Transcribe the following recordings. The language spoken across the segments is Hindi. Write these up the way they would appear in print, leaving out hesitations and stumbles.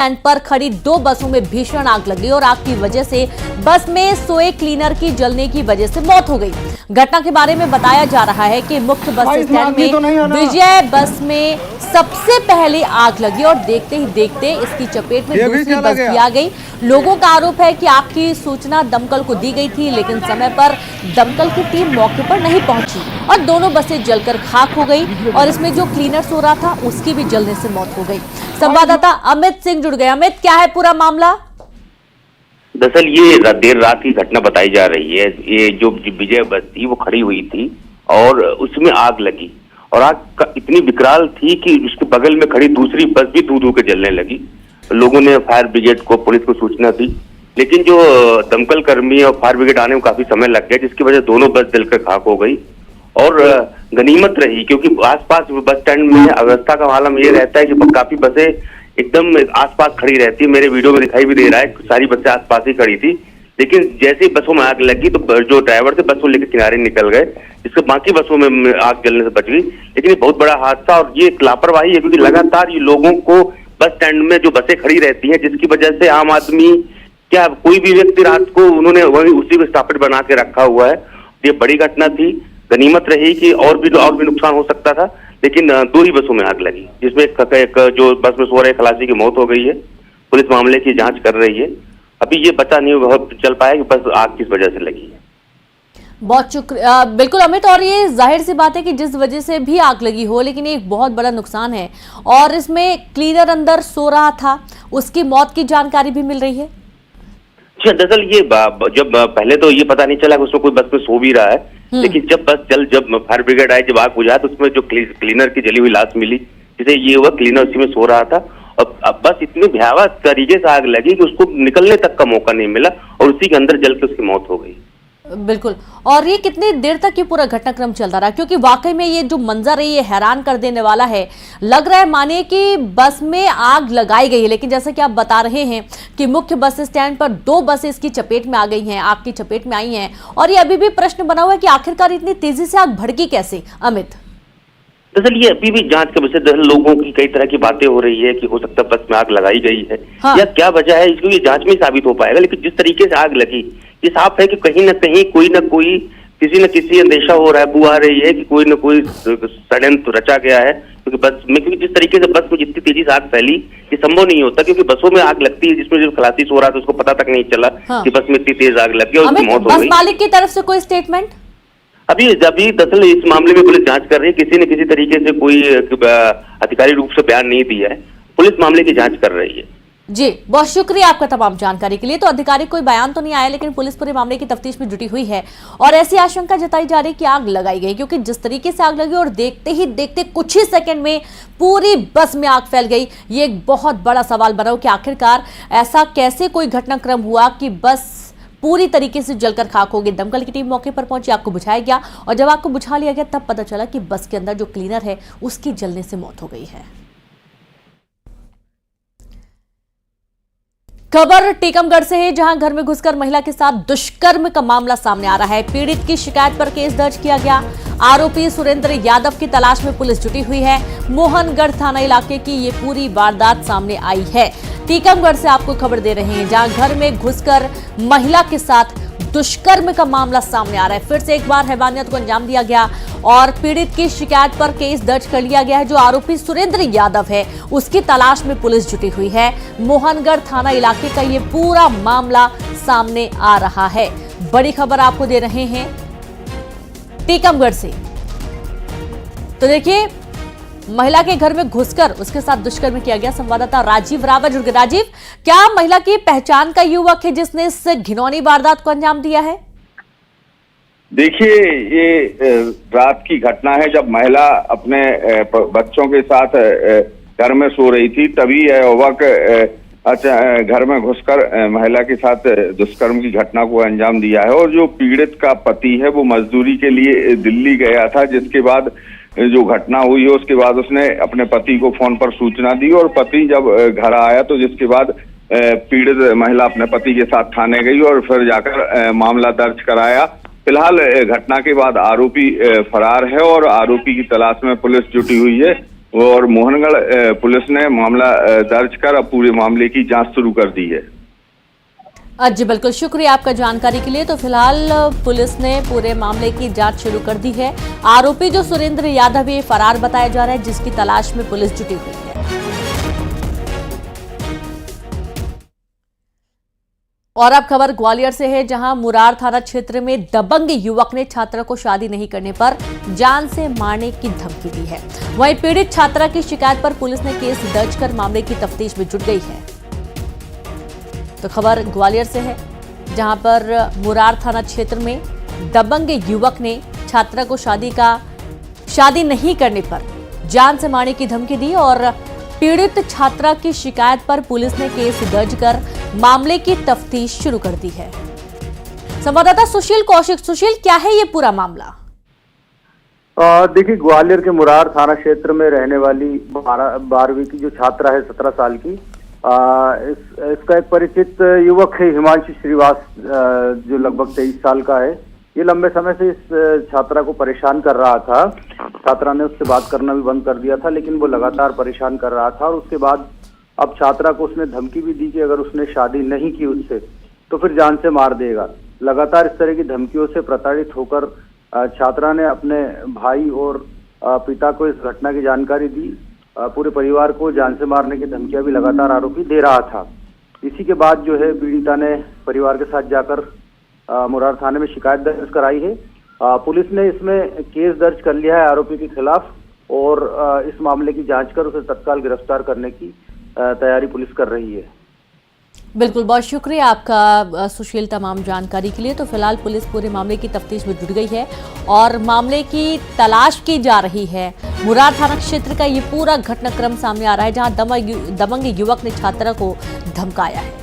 स्टैंड पर खड़ी 2 बसों में भीषण आग लगी और आग की वजह से बस में सोए क्लीनर की जलने की वजह से मौत हो गई। घटना के बारे में बताया जा रहा है कि मुख्य बस स्टैंड में विजय बस में सबसे पहले आग लगी और देखते ही देखते इसकी चपेट में दूसरी बस भी आ गई। लोगों का आरोप है कि आग की सूचना दमकल को दी गई थी, लेकिन समय पर दमकल की टीम मौके पर नहीं पहुंची और दोनों बसें जलकर खाक हो गई और इसमें जो क्लीनर सो रहा था उसकी भी जलने से मौत हो गई। संवाददाता अमित सिंह जुड़ गए। अमित, क्या है पूरा मामला? दरअसल ये देर रात की घटना बताई जा रही है। ये जो विजय बस थी वो खड़ी हुई थी और उसमें आग लगी और आग इतनी विकराल थी कि उसके बगल में खड़ी दूसरी बस भी धू के जलने लगी। लोगों ने फायर ब्रिगेड को, पुलिस को सूचना दी, लेकिन जो दमकल कर्मी और फायर ब्रिगेड आने में काफी समय लग गया, जिसकी वजह से दोनों बस जलकर खाक हो गई। और गनीमत रही क्योंकि आसपास बस स्टैंड में अवस्था का हालम ये रहता है कि काफी बसें एकदम आसपास खड़ी रहती है। मेरे वीडियो में दिखाई भी दे रहा है, सारी बसें आसपास ही खड़ी थी, लेकिन जैसे ही बसों में आग लगी तो जो ड्राइवर थे बस को लेकर किनारे निकल गए, जिससे बाकी बसों में आग जलने से बच गई। लेकिन ये बहुत बड़ा हादसा और ये एक लापरवाही है क्योंकि लगातार ये लोगों को बस स्टैंड में जो बसें खड़ी रहती हैं, जिसकी वजह से आम आदमी क्या कोई भी व्यक्ति रात को उन्होंने वही उसी को स्टॉपेज बना के रखा हुआ है। ये बड़ी घटना थी। गनीमत रही कि और भी नुकसान हो सकता था, लेकिन 2 ही बसों में आग लगी, जिसमें एक जो बस में सो रहे खलासी की मौत हो गई है। पुलिस मामले की जांच कर रही है। अभी ये पता नहीं चल पाया कि बस आग किस वजह से लगी है। बहुत शुक्रिया। बिल्कुल अमित, और ये जाहिर सी बात है कि जिस वजह से भी आग लगी हो, लेकिन एक बहुत बड़ा नुकसान है और इसमें क्लीनर अंदर सो रहा था, उसकी मौत की जानकारी भी मिल रही है। दरअसल ये जब पहले तो ये पता नहीं चला कि उसमें कोई बस में सो भी रहा है, लेकिन जब फायर ब्रिगेड आई, जब आग बुझा तो उसमें जो क्लीनर की जली हुई लाश मिली, जिसे ये हुआ क्लीनर उसी में सो रहा था और अब बस इतनी भयावह तरीके से आग लगी कि उसको निकलने तक का मौका नहीं मिला और उसी के अंदर जल के उसकी मौत हो गई। बिल्कुल। और ये कितनी देर तक ये पूरा घटनाक्रम चलता रहा? क्योंकि वाकई में ये जो मंजर है ये हैरान कर देने वाला है। लग रहा है माने कि बस में आग लगाई गई है, लेकिन जैसा कि आप बता रहे हैं कि मुख्य बस स्टैंड पर 2 बसें इसकी चपेट में आ गई हैं, आग की चपेट में आई हैं और ये अभी भी प्रश्न बना हुआ है कि आखिरकार इतनी तेजी से आग भड़की कैसे? अमित, दरअसल ये अभी भी जांच के विषय, लोगों की कई तरह की बातें हो रही है कि हो सकता है बस में आग लगाई गई है। हाँ। या क्या वजह है, इसको ये जांच में साबित हो पाएगा। लेकिन जिस तरीके से आग लगी ये साफ है कि कहीं ना कहीं कोई ना कोई किसी न किसी अंदेशा हो रहा है, बू आ रही है कि कोई ना कोई षड्यंत्र रचा गया है। क्योंकि बस में, क्योंकि जिस तरीके से बस में जितनी तेजी से आग फैली ये संभव नहीं होता, क्योंकि बसों में आग लगती है जिसमें जो खलासी सो रहा था उसको पता तक नहीं चला। हाँ। कि बस में इतनी तेज आग लग गई और उसकी मौत हो गई। बस मालिक की तरफ से कोई स्टेटमेंट अभी दरअसल इस मामले में पुलिस जांच कर रही है। किसी न किसी तरीके से कोई अधिकारी रूप से बयान नहीं दिया है। पुलिस मामले की जांच कर रही है। जी, बहुत शुक्रिया आपका तमाम जानकारी के लिए। तो अधिकारी कोई बयान तो नहीं आया, लेकिन पुलिस पूरे मामले की तफ्तीश में जुटी हुई है और ऐसी आशंका जताई जा रही है कि आग लगाई गई, क्योंकि जिस तरीके से आग लगी और देखते ही देखते कुछ ही सेकंड में पूरी बस में आग फैल गई। ये एक बहुत बड़ा सवाल बना हो कि आखिरकार ऐसा कैसे कोई घटनाक्रम हुआ कि बस पूरी तरीके से जलकर खाक हो गई। दमकल की टीम मौके पर पहुंची, आग को बुझाया गया और जब आग को बुझा लिया गया तब पता चला कि बस के अंदर जो क्लीनर है उसकी जलने से मौत हो गई है। खबर टीकमगढ़ से है, जहां घर में घुसकर महिला के साथ दुष्कर्म का मामला सामने आ रहा है। पीड़ित की शिकायत पर केस दर्ज किया गया। आरोपी सुरेंद्र यादव की तलाश में पुलिस जुटी हुई है। मोहनगढ़ थाना इलाके की ये पूरी वारदात सामने आई है। टीकमगढ़ से आपको खबर दे रहे हैं, जहां घर में घुसकर महिला के साथ दुष्कर्म का मामला सामने आ रहा है। फिर से एक बार हैवानियत को अंजाम दिया गया और पीड़ित की शिकायत पर केस दर्ज कर लिया गया है। जो आरोपी सुरेंद्र यादव है उसकी तलाश में पुलिस जुटी हुई है। मोहनगढ़ थाना इलाके का ये पूरा मामला सामने आ रहा है। बड़ी खबर आपको दे रहे हैं टीकमगढ़ से। तो देखिए, महिला के घर में घुसकर उसके साथ दुष्कर्म किया गया। संवाददाता राजीव रावत जुड़ गए। राजीव, क्या महिला की पहचान का युवक है जिसने इस घिनौनी वारदात को अंजाम दिया है? देखिए, ये रात की घटना है जब महिला अपने बच्चों के साथ घर में सो रही थी, तभी यह युवक घर में घुसकर महिला के साथ दुष्कर्म की घटना को अंजाम दिया है। और जो पीड़ित का पति है वो मजदूरी के लिए दिल्ली गया था, जिसके बाद जो घटना हुई है उसके बाद उसने अपने पति को फोन पर सूचना दी और पति जब घर आया तो जिसके बाद पीड़ित महिला अपने पति के साथ थाने गई और फिर जाकर मामला दर्ज कराया। फिलहाल घटना के बाद आरोपी फरार है और आरोपी की तलाश में पुलिस जुटी हुई है। और मोहनगढ़ पुलिस ने मामला दर्ज कर अब पूरे मामले की जांच शुरू कर दी है। जी बिल्कुल, शुक्रिया आपका जानकारी के लिए। तो फिलहाल पुलिस ने पूरे मामले की जांच शुरू कर दी है। आरोपी जो सुरेंद्र यादव ये फरार बताया जा रहा है, जिसकी तलाश में पुलिस जुटी हुई है। और अब खबर ग्वालियर से है, जहां मुरार थाना क्षेत्र में दबंग युवक ने छात्रा को शादी नहीं करने पर जान से मारने की धमकी दी है। वहीं पीड़ित छात्रा की शिकायत पर पुलिस ने केस दर्ज कर मामले की तफ्तीश में जुट गई है। तो खबर ग्वालियर से है, जहां पर मुरार थाना क्षेत्र में दबंग युवक ने छात्रा को शादी नहीं करने पर जान से मारने की धमकी दी और पीड़ित छात्रा की शिकायत पर पुलिस ने केस दर्ज कर मामले की तफ्तीश शुरू कर दी है। संवाददाता सुशील कौशिक, सुशील क्या है ये पूरा मामला? देखिए, ग्वालियर के मुरार थाना क्षेत्र में रहने वाली 12वीं की जो छात्रा है 17 साल की, इसका एक परिचित युवक है हिमांशु श्रीवास, जो लगभग 23 साल का है। ये लंबे समय से इस छात्रा को परेशान कर रहा था। छात्रा ने उससे बात करना भी बंद कर दिया था, लेकिन वो लगातार परेशान कर रहा था। और उसके बाद अब छात्रा को उसने धमकी भी दी कि अगर उसने शादी नहीं की उससे तो फिर जान से मार देगा। लगातार इस तरह की धमकियों से प्रताड़ित होकर छात्रा ने अपने भाई और पिता को इस घटना की जानकारी दी। पूरे परिवार को जान से मारने की धमकियां भी लगातार आरोपी दे रहा था। इसी के बाद जो है पीड़िता ने परिवार के साथ जाकर मुरार थाने में शिकायत दर्ज कराई है। पुलिस ने इसमें केस दर्ज कर लिया है आरोपी के खिलाफ और इस मामले की जांच कर उसे तत्काल गिरफ्तार करने की तैयारी पुलिस कर रही है। बिल्कुल, बहुत शुक्रिया आपका सुशील तमाम जानकारी के लिए। तो फिलहाल पुलिस पूरे मामले की तफ्तीश में जुट गई है और मामले की तलाश की जा रही है। मुरार थाना क्षेत्र का ये पूरा घटनाक्रम सामने आ रहा है, जहां दबंग युवक ने छात्रा को धमकाया है।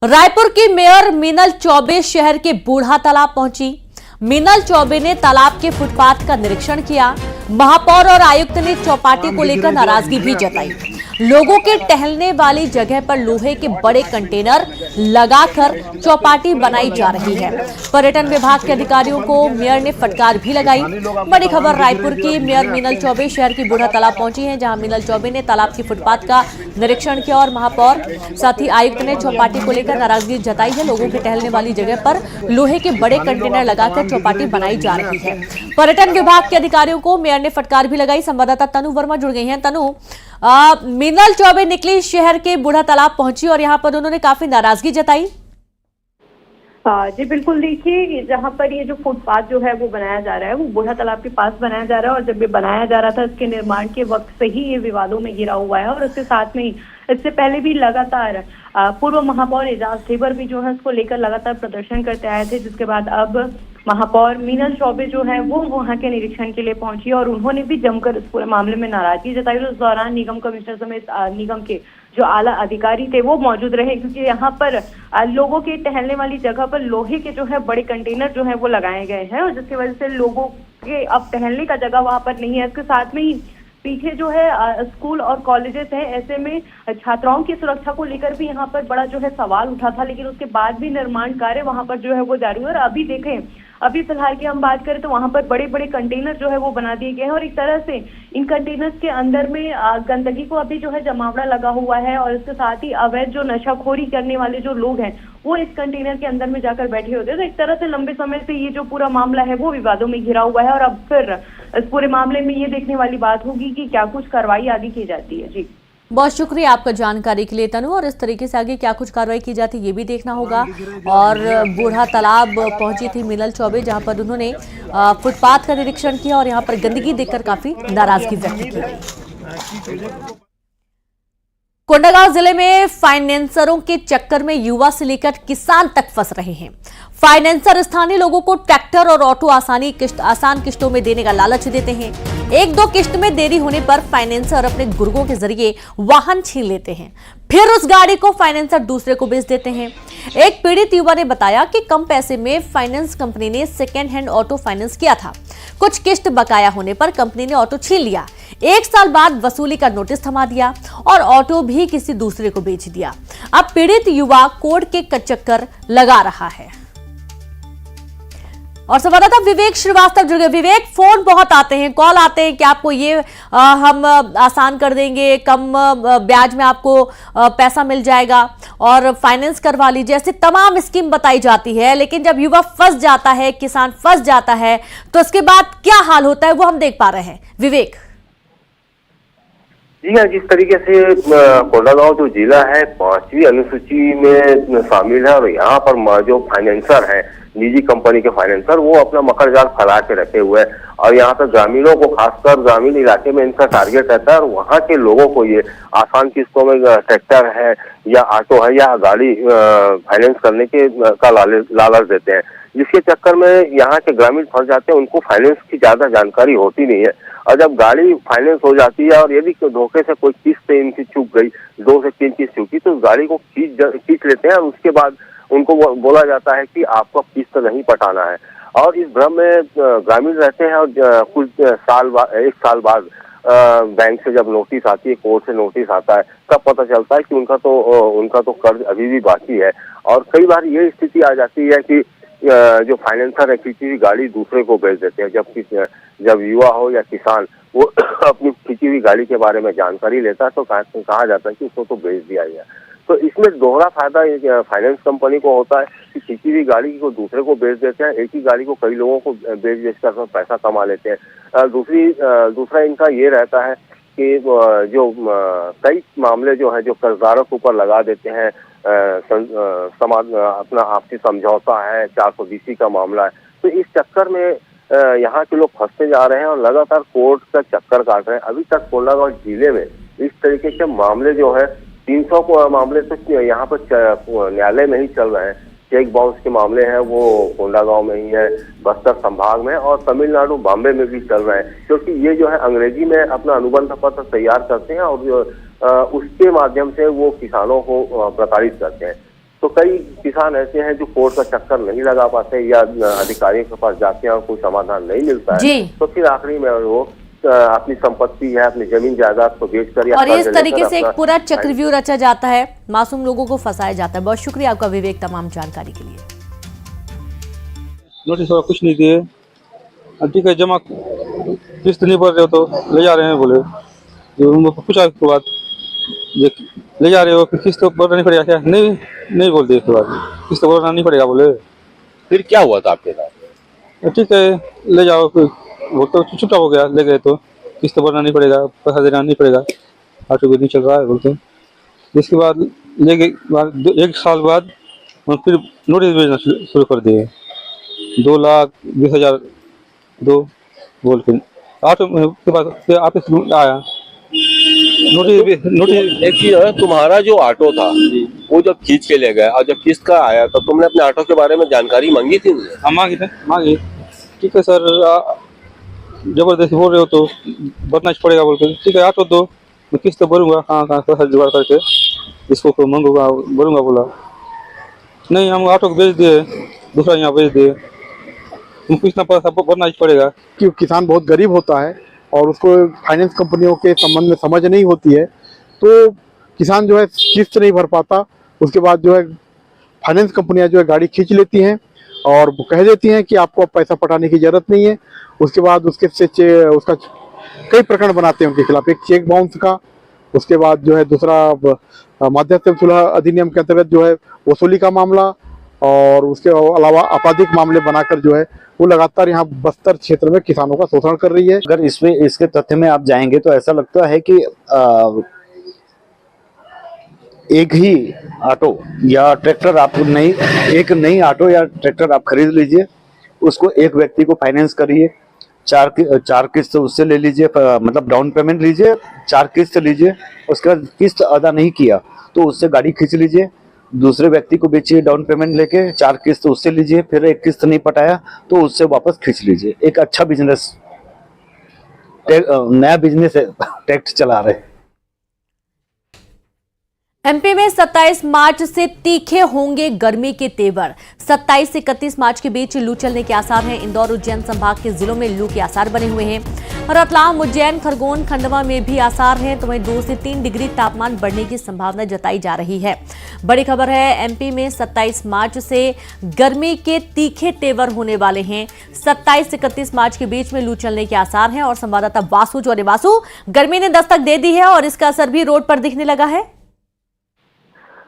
रायपुर की मेयर मीनल चौबे शहर के बूढ़ा तालाब पहुंची। मीनल चौबे ने तालाब के फुटपाथ का निरीक्षण किया। महापौर और आयुक्त ने चौपाटी को लेकर नाराजगी भी जताई। लोगों के टहलने वाली जगह पर लोहे के बड़े कंटेनर लगाकर चौपाटी बनाई जा रही है। पर्यटन विभाग के अधिकारियों को मेयर ने फटकार भी लगाई। बड़ी खबर रायपुर की मेयर मीनल चौबे शहर की बूढ़ा तालाब पहुंची है, जहां मीनल चौबे ने तालाब की फुटपाथ का निरीक्षण किया और महापौर साथ ही आयुक्त ने चौपाटी को लेकर नाराजगी जताई है। लोगों के टहलने वाली जगह पर लोहे के बड़े कंटेनर लगाकर चौपाटी बनाई जा रही है। पर्यटन विभाग के अधिकारियों को मेयर ने फटकार भी लगाई। संवाददाता तनु वर्मा जुड़ गई हैं। तनु, मीनल चौबे निकली शहर के बूढ़ा तालाब पहुंची और यहाँ पर उन्होंने काफी नाराजगी जताई। जी बिल्कुल, देखिए जहाँ पर ये जो फुटपाथ जो है वो बनाया जा रहा है वो बूढ़ा तालाब के पास बनाया जा रहा है और जब ये बनाया जा रहा था इसके निर्माण के वक्त से ही ये विवादों में घिरा हुआ है और उसके साथ में ही इससे पहले भी लगातार पूर्व महापौर एजाज ठेबर भी जो है इसको लेकर लगातार प्रदर्शन करते आए थे, जिसके बाद अब महापौर मीनल चौबे जो है वो वहां के निरीक्षण के लिए पहुंची और उन्होंने भी जमकर इस पूरे मामले में नाराजगी जताई। उस दौरान निगम कमिश्नर समेत निगम के जो आला अधिकारी थे वो मौजूद रहे, क्योंकि यहाँ पर लोगों के टहलने वाली जगह पर लोहे के जो है बड़े कंटेनर जो है वो लगाए गए हैं और जिसकी वजह से लोगों के अब टहलने का जगह वहां पर नहीं है। इसके साथ में ही पीछे जो है स्कूल और कॉलेजेस हैं, ऐसे में छात्राओं की सुरक्षा को लेकर भी यहाँ पर बड़ा जो है सवाल उठा था, लेकिन उसके बाद भी निर्माण कार्य वहां पर जो है वो जारी है। और अभी देखें, अभी फिलहाल की हम बात करें तो वहां पर बड़े बड़े कंटेनर जो है वो बना दिए गए हैं और एक तरह से इन कंटेनर्स के अंदर में गंदगी को अभी जो है जमावड़ा लगा हुआ है और इसके साथ ही अवैध जो नशाखोरी करने वाले जो लोग हैं वो इस कंटेनर के अंदर में जाकर बैठे होते हैं। तो एक तरह से लंबे समय से ये जो पूरा मामला है वो विवादों में घिरा हुआ है और अब फिर इस पूरे मामले में ये देखने वाली बात होगी कि क्या कुछ कार्रवाई आगे की जाती है। जी बहुत शुक्रिया आपका जानकारी के लिए तनु, और इस तरीके से आगे क्या कुछ कार्रवाई की जाती है ये भी देखना होगा। और बूढ़ा तालाब पहुंची थी मीनल चौबे, जहां पर उन्होंने फुटपाथ का निरीक्षण किया और यहां पर गंदगी देखकर काफी नाराजगी व्यक्त की। कोंडागांव जिले में फाइनेंसरों के चक्कर में युवा से लेकर किसान तक फंस रहे हैं। फाइनेंसर स्थानीय लोगों को ट्रैक्टर और ऑटो आसान किस्तों में देने का लालच देते हैं। एक दो किस्त में देरी होने पर फाइनेंसर अपने गुर्गों के जरिए वाहन छीन लेते हैं, फिर उस गाड़ी को फाइनेंसर दूसरे को बेच देते हैं। एक पीड़ित युवा ने बताया कि कम पैसे में फाइनेंस कंपनी ने सेकेंड हैंड ऑटो फाइनेंस किया था। कुछ किस्त बकाया होने पर कंपनी ने ऑटो छीन लिया। 1 साल बाद वसूली का नोटिस थमा दिया और ऑटो भी किसी दूसरे को बेच दिया। अब पीड़ित युवा कोर्ट के चक्कर लगा रहा है। और संवाददाता विवेक श्रीवास्तव जुड़ गए। विवेक, फोन बहुत आते हैं, कॉल आते हैं कि आपको ये हम आसान कर देंगे, कम ब्याज में आपको पैसा मिल जाएगा और फाइनेंस करवा लीजिए, ऐसी तमाम स्कीम बताई जाती है। लेकिन जब युवा फंस जाता है, किसान फंस जाता है, तो इसके बाद क्या हाल होता है वो हम देख पा रहे हैं। विवेक। जी हाँ, जिस तरीके से कोंडागांव जो जिला है 5वीं अनुसूची में शामिल है और यहाँ पर जो फाइनेंसर है, निजी कंपनी के फाइनेंसर, वो अपना मकर जाल फैला के रखे हुए हैं और यहाँ पर ग्रामीणों को, खासकर ग्रामीण इलाके में इनका टारगेट रहता है और वहाँ के लोगों को ये आसान किस्तों में ट्रैक्टर है या ऑटो है या गाड़ी फाइनेंस करने के का लालच देते हैं, जिसके चक्कर में यहाँ के ग्रामीण फंस जाते हैं। उनको फाइनेंस की ज्यादा जानकारी होती नहीं है और जब गाड़ी फाइनेंस हो जाती है और यदि धोखे से कोई किस्त इनकी चूक गई, 2 से 3 किस्त चूकी, तो उस गाड़ी को खींच लेते हैं और उसके बाद उनको बोला जाता है कि आपको किस्त नहीं पटाना है और इस भ्रम में ग्रामीण रहते हैं और कुछ साल बाद, 1 साल बाद बैंक से जब नोटिस आती है, कोर्ट से नोटिस आता है, तब पता चलता है कि उनका तो कर्ज अभी भी बाकी है। और कई बार ये स्थिति आ जाती है कि जो फाइनेंसर है खींची हुई गाड़ी दूसरे को बेच देते हैं। जब युवा हो या किसान वो अपनी खींची हुई गाड़ी के बारे में जानकारी लेता है तो कहा जाता है कि उसको तो बेच दिया गया। तो इसमें दोहरा फायदा फाइनेंस कंपनी को होता है कि खींची हुई गाड़ी को दूसरे को बेच देते हैं, एक ही गाड़ी को कई लोगों को बेच कर पैसा कमा लेते हैं। दूसरा इनका ये रहता है कि जो कई मामले जो है जो कर्जदारों के ऊपर लगा देते हैं, समाज अपना आपसी समझौता है, 420 का मामला है, तो इस चक्कर में यहाँ के लोग फंसते जा रहे हैं और लगातार कोर्ट का चक्कर काट रहे हैं। अभी तक कोंडागांव जिले में इस तरीके के मामले जो है 300 को मामले तो यहाँ पर न्यायालय में ही चल रहे हैं। चेक बाउंस के मामले हैं वो कोंडागांव में ही है, बस्तर संभाग में और तमिलनाडु बॉम्बे में भी चल रहे हैं, क्योंकि ये जो है अंग्रेजी में अपना अनुबंध पत्र तैयार करते हैं और उसके माध्यम से वो किसानों को प्रताड़ित करते हैं। तो कई किसान ऐसे हैं जो कोर्ट का चक्कर नहीं लगा पाते या अधिकारियों के पास जाते हैं और कोई समाधान नहीं मिलता है, तो फिर आखिरी में वो अपनी संपत्ति है, अपनी जमीन जायदाद को बेचकर या और इस तरीके से एक पूरा चक्रव्यूह रचा जाता है, मासूम लोगों को फंसाया जाता है। बहुत शुक्रिया आपका विवेक तमाम जानकारी के लिए। नोटिस और कुछ नहीं दिए, ठीक है, जमा किस्त नहीं भर रहे हो तो ले जा रहे हैं, बोले जो पूछा के बाद ले जा रहे हो फिर किस्त भरना नहीं पड़ेगा क्या? नहीं बोल दिए, उसके बाद किस्त भरना नहीं पड़ेगा बोले। फिर क्या हुआ था आपके साथ? ठीक है ले जाओ, फिर वो तो चुपचाप हो गया, ले गए तो किस्त भरना नहीं पड़ेगा, पैसा देना नहीं पड़ेगा, ऑटो भी नहीं चल रहा है बोलते। जिसके बाद ले गए, 1 साल बाद फिर नोटिस भेजना शुरू कर दिए, 2,20,000 दो बोल के ऑटो के बाद फिर ऑफिस में आया नोटिस। एक चीज है, तुम्हारा जो ऑटो था वो जब खींच के ले गए और जब किस्त का आया तो तुमने अपने ऑटो के बारे में जानकारी मांगी थी? मांगी। ठीक है सर, जबरदस्ती बोल रहे हो तो भरना पड़ेगा बोल के। ठीक है ऑटो दो, मैं किस्त तो भरूंगा, कहाँ पैसा जुगाड़ करके इसको मंगूंगा भरूंगा। बोला नहीं, हम ऑटो को भेज दिए, दूसरा यहाँ भेज दिए, तुमको इतना पैसा भरना पड़ेगा। कि किसान बहुत गरीब होता है और उसको फाइनेंस कंपनियों के संबंध में समझ नहीं होती है, तो किसान जो है किस्त नहीं भर पाता। उसके बाद जो है फाइनेंस कंपनियां जो है गाड़ी खींच लेती हैं और वो कह देती हैं कि आपको अब पैसा पटाने की जरूरत नहीं है। उसके बाद उसका कई प्रकरण बनाते हैं उनके खिलाफ, एक चेक बाउंस का, उसके बाद जो है दूसरा मध्यस्थ सुलह अधिनियम के अंतर्गत जो है वसूली का मामला और उसके अलावा आपराधिक मामले बनाकर जो है वो लगातार यहाँ बस्तर क्षेत्र में किसानों का शोषण कर रही है। अगर इसमें इसके तथ्य में आप जाएंगे तो ऐसा लगता है कि एक ही ऑटो या ट्रैक्टर आप नहीं, एक नई ऑटो या ट्रैक्टर आप खरीद लीजिए, उसको एक व्यक्ति को फाइनेंस करिए, 4 किस्त उससे ले लीजिए, मतलब डाउन पेमेंट लीजिए, 4 किस्त लीजिए, उसके बाद किस्त अदा नहीं किया तो उससे गाड़ी खींच लीजिए, दूसरे व्यक्ति को बेचिए डाउन पेमेंट लेके, 4 किस्त उससे लीजिए, फिर 1 किस्त नहीं पटाया तो उससे वापस खींच लीजिए। एक अच्छा बिजनेस, नया बिजनेस है, टैक्स चला रहे हैं। एमपी में 27 मार्च से तीखे होंगे गर्मी के तेवर। 27 से 31 मार्च के बीच लू चलने के आसार हैं। इंदौर उज्जैन संभाग के जिलों में लू के आसार बने हुए हैं। रतलाम, उज्जैन, खरगोन, खंडवा में भी आसार हैं, तो वहीं 2 से 3 डिग्री तापमान बढ़ने की संभावना जताई जा रही है। बड़ी खबर है, एमपी में 27 मार्च से गर्मी के तीखे तेवर होने वाले हैं। 27 से 31 मार्च के बीच में लू चलने के आसार हैं और संवाददाता वासु, गर्मी ने दस्तक दे दी है और इसका असर भी रोड पर दिखने लगा है।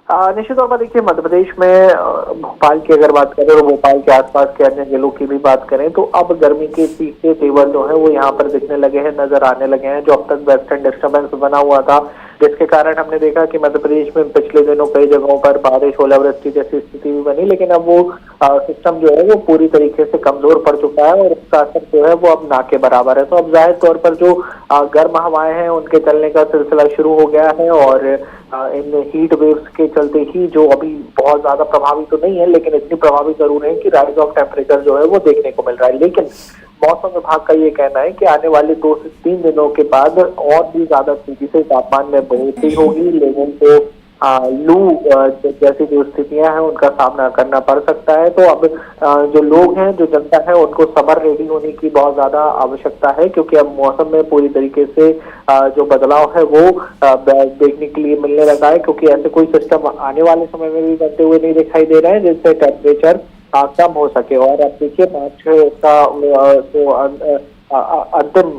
निश्चित तौर पर देखिए, मध्य प्रदेश में भोपाल की अगर बात करें और भोपाल के आसपास के अन्य जिलों की भी बात करें तो अब गर्मी के तीखे तेवर जो है वो यहाँ पर दिखने लगे हैं, नजर आने लगे हैं। जो अब तक वेस्टर्न डिस्टर्बेंस बना हुआ था, जिसके कारण हमने देखा कि मध्य प्रदेश में पिछले दिनों कई जगहों पर बारिश, ओलावृष्टि जैसी स्थिति भी बनी, लेकिन अब वो सिस्टम जो है वो पूरी तरीके से कमजोर पड़ चुका है और उसका असर जो है वो अब ना के बराबर है। तो अब जाहिर तौर पर जो गर्म हवाएं हैं उनके चलने का सिलसिला शुरू हो गया है और इन हीट वेव्स के चलते ही, जो अभी बहुत ज्यादा प्रभावी तो नहीं है लेकिन इतनी प्रभावी जरूर है कि राइज ऑफ टेम्परेचर जो है वो देखने को मिल रहा है। लेकिन मौसम विभाग का ये कहना है कि आने वाले 2 से 3 दिनों के बाद और भी ज्यादा तेजी से तापमान में बढ़ोतरी होगी। लोगों को लू जैसी जो स्थितियां हैं उनका सामना करना पड़ सकता है। तो अब जो लोग हैं, जो जनता है, उनको सब्र रेडी होने की बहुत ज्यादा आवश्यकता है, क्योंकि अब मौसम में पूरी तरीके से जो बदलाव है वो देखने के लिए मिलने लगा है, क्योंकि ऐसे कोई सिस्टम आने वाले समय में भी बनते हुए नहीं दिखाई दे रहे हैं जिससे टेम्परेचर कम हो सके। और अब देखिए, मार्च का अंतिम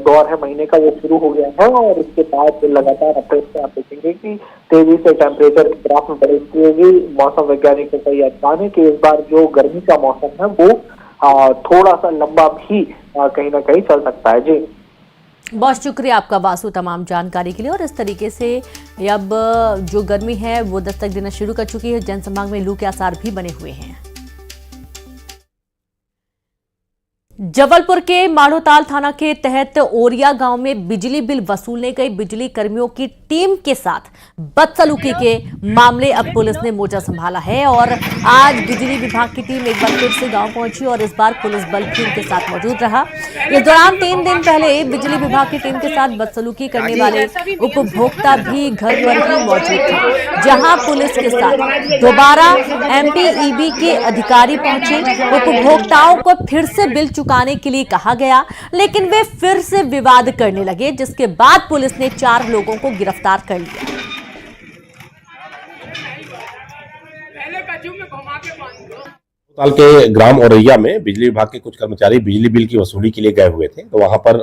दौर है महीने का, वो शुरू हो गया है और इसके बाद लगातार अप्रैल से आप देखेंगे कि तेजी से टेम्परेचर के ग्राफ में बढ़ोतरी होगी। मौसम वैज्ञानिकों का यह अनुमान है कि इस बार जो गर्मी का मौसम है वो थोड़ा सा लंबा भी कहीं ना कहीं चल सकता है। जी, बहुत शुक्रिया आपका वासु तमाम जानकारी के लिए। और इस तरीके से अब जो गर्मी है वो दस्तक देना शुरू कर चुकी है। जनसंभाग में लू के आसार भी बने हुए हैं। जबलपुर के माढ़ोताल थाना के तहत ओरिया गांव में बिजली बिल वसूलने गई बिजली कर्मियों की टीम के साथ बदसलूकी के मामले अब पुलिस ने मोर्चा संभाला है और आज बिजली विभाग की टीम एक बार फिर से गांव पहुंची और इस बार पुलिस बल भी उनके साथ मौजूद रहा। इस दौरान 3 दिन पहले बिजली विभाग की टीम के साथ बदसलूकी करने वाले उपभोक्ता भी घर पर ही मौजूद थे, जहां पुलिस के साथ दोबारा MPEB के अधिकारी पहुंचे। उपभोक्ताओं को फिर से बिल चुकाने के लिए कहा गया, लेकिन वे फिर से विवाद करने लगे, जिसके बाद पुलिस ने 4 लोगों को गिरफ्तार कर लिया। साल के ग्राम औरैया में बिजली विभाग के कुछ कर्मचारी बिजली बिल की वसूली के लिए गए हुए थे, तो वहां पर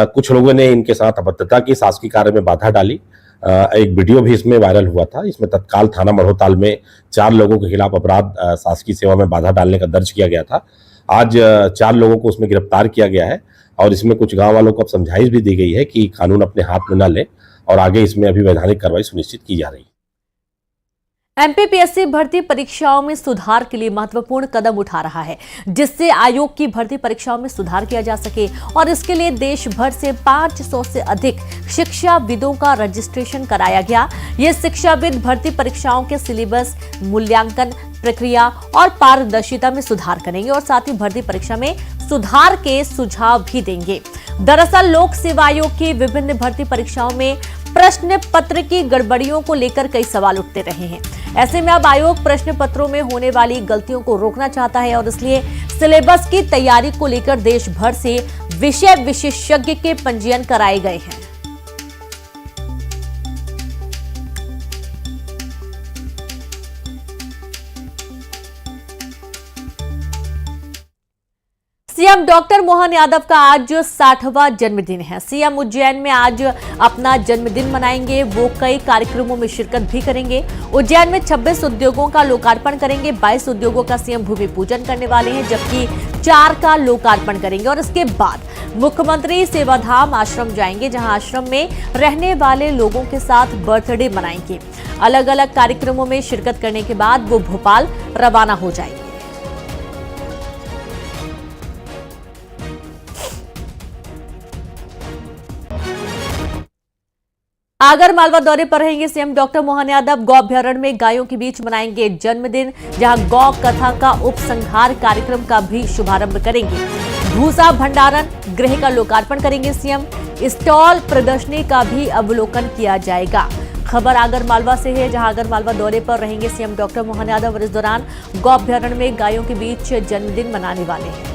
कुछ लोगों ने इनके साथ अभद्रता की, शासकीय कार्य में बाधा डाली। एक वीडियो भी इसमें वायरल हुआ था। इसमें तत्काल थाना माढ़ोताल में 4 लोगों के खिलाफ अपराध शासकीय सेवा में बाधा डालने का दर्ज किया गया था। आज 4 लोगों को उसमें गिरफ्तार किया गया है और इसमें कुछ गांव वालों को अब समझाइश भी दी गई है कि कानून अपने हाथ में न ले और आगे इसमें अभी वैधानिक कार्रवाई सुनिश्चित की जा रही है। MPPSC भर्ती परीक्षाओं में सुधार के लिए महत्वपूर्ण कदम उठा रहा है, जिससे आयोग की भर्ती परीक्षाओं में सुधार किया जा सके और इसके लिए देश भर से 500 से अधिक शिक्षाविदों का रजिस्ट्रेशन कराया गया। ये शिक्षाविद भर्ती परीक्षाओं के सिलेबस, मूल्यांकन प्रक्रिया और पारदर्शिता में सुधार करेंगे और साथ ही भर्ती परीक्षा में सुधार के सुझाव भी देंगे। दरअसल लोक सेवा आयोग की विभिन्न भर्ती परीक्षाओं में प्रश्न पत्र की गड़बड़ियों को लेकर कई सवाल उठते रहे हैं। ऐसे में अब आयोग प्रश्न पत्रों में होने वाली गलतियों को रोकना चाहता है और इसलिए सिलेबस की तैयारी को लेकर देश भर से विषय विशेषज्ञ के पंजीयन कराए गए हैं। सीएम डॉक्टर मोहन यादव का आज 60वां जन्मदिन है। सीएम उज्जैन में आज अपना जन्मदिन मनाएंगे। वो कई कार्यक्रमों में शिरकत भी करेंगे। उज्जैन में 26 उद्योगों का लोकार्पण करेंगे। 22 उद्योगों का सीएम भूमि पूजन करने वाले हैं, जबकि 4 का लोकार्पण करेंगे और इसके बाद मुख्यमंत्री सेवाधाम आश्रम जाएंगे, जहां आश्रम में रहने वाले लोगों के साथ बर्थडे मनाएंगे। अलग अलग कार्यक्रमों में शिरकत करने के बाद वो भोपाल रवाना हो जाएंगे। आगर मालवा दौरे पर रहेंगे सीएम डॉक्टर मोहन यादव। गौ अभ्यारण्य में गायों के बीच मनाएंगे जन्मदिन, जहां गौ कथा का उपसंहार कार्यक्रम का भी शुभारंभ करेंगे। भूसा भंडारण गृह का लोकार्पण करेंगे सीएम। स्टॉल प्रदर्शनी का भी अवलोकन किया जाएगा। खबर आगरमालवा से है, जहां आगरमालवा दौरे पर रहेंगे सीएम डॉक्टर मोहन यादव और इस दौरान गौ अभ्यारण्य में गायों के बीच जन्मदिन मनाने वाले हैं।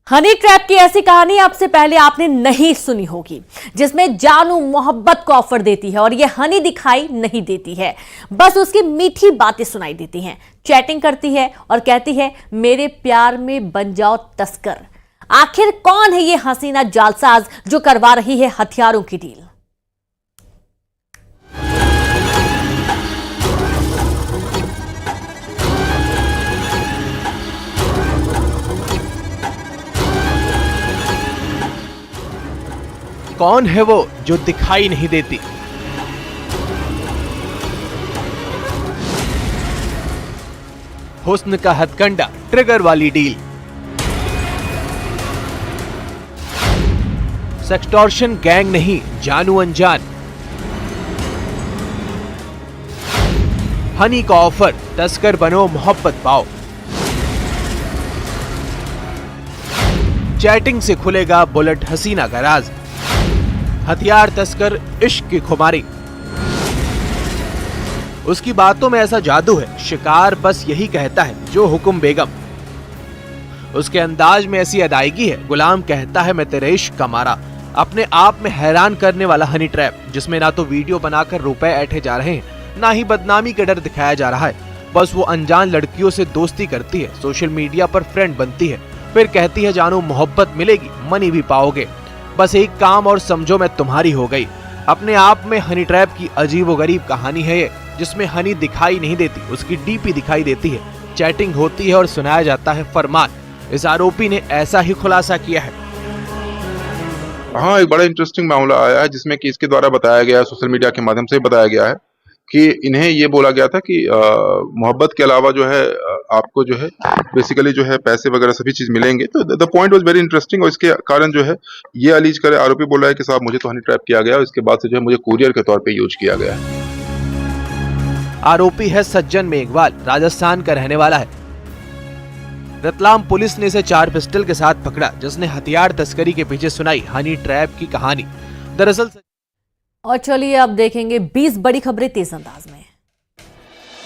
हनी ट्रैप की ऐसी कहानी आपसे पहले आपने नहीं सुनी होगी, जिसमें जानू मोहब्बत को ऑफर देती है और ये हनी दिखाई नहीं देती है, बस उसकी मीठी बातें सुनाई देती हैं। चैटिंग करती है और कहती है मेरे प्यार में बन जाओ तस्कर। आखिर कौन है ये हसीना जालसाज जो करवा रही है हथियारों की डील? कौन है वो जो दिखाई नहीं देती? हुस्न का हथकंडा, ट्रिगर वाली डील। सेक्सटॉर्शन गैंग नहीं, जानू अनजान। हनी का ऑफर, तस्कर बनो मोहब्बत पाओ। चैटिंग से खुलेगा बुलेट हसीना का राज। हथियार तस्कर, इश्क की खुमारी। उसकी बातों में ऐसा जादू है, शिकार बस यही कहता है जो हुक्म बेगम। उसके अंदाज में ऐसी अदायगी है, गुलाम कहता है मैं तेरे इश्क का मारा। अपने आप में हैरान करने वाला हनी ट्रैप, जिसमें ना तो वीडियो बनाकर रुपए ऐंठे जा रहे हैं, ना ही बदनामी का डर दिखाया जा रहा है। बस वो अनजान लड़कियों से दोस्ती करती है, सोशल मीडिया पर फ्रेंड बनती है, फिर कहती है जानू मोहब्बत मिलेगी, मनी भी पाओगे, बस एक काम और समझो मैं तुम्हारी हो गई। अपने आप में हनी ट्रैप की अजीबोगरीब कहानी है ये, जिसमें हनी दिखाई नहीं देती, उसकी डीपी दिखाई देती है, चैटिंग होती है और सुनाया जाता है फरमान। इस आरोपी ने ऐसा ही खुलासा किया है। हाँ, एक बड़ा इंटरेस्टिंग मामला आया है, जिसमें कि इसके द्वारा बताया गया, सोशल मीडिया के माध्यम से बताया गया है कि इन्हें ये बोला गया था कि मोहब्बत के अलावा जो है आपको जो है बेसिकली जो है पैसे वगैरह सभी चीज मिलेंगे। तो the point was very interesting और इसके कारण जो है ये अलीज करे, आरोपी बोल रहा है कि साहब मुझे तो हनी ट्रैप किया गया और इसके बाद से जो है मुझे कुरियर के तौर पे यूज किया गया है। आरोपी है सज्जन मेघवाल, राजस्थान का रहने वाला है। रतलाम पुलिस ने इसे 4 पिस्टल के साथ पकड़ा, जिसने हथियार तस्करी के पीछे सुनाई हनी ट्रैप की कहानी। दरअसल और चलिए अब देखेंगे 20 बड़ी खबरें तेज अंदाज में।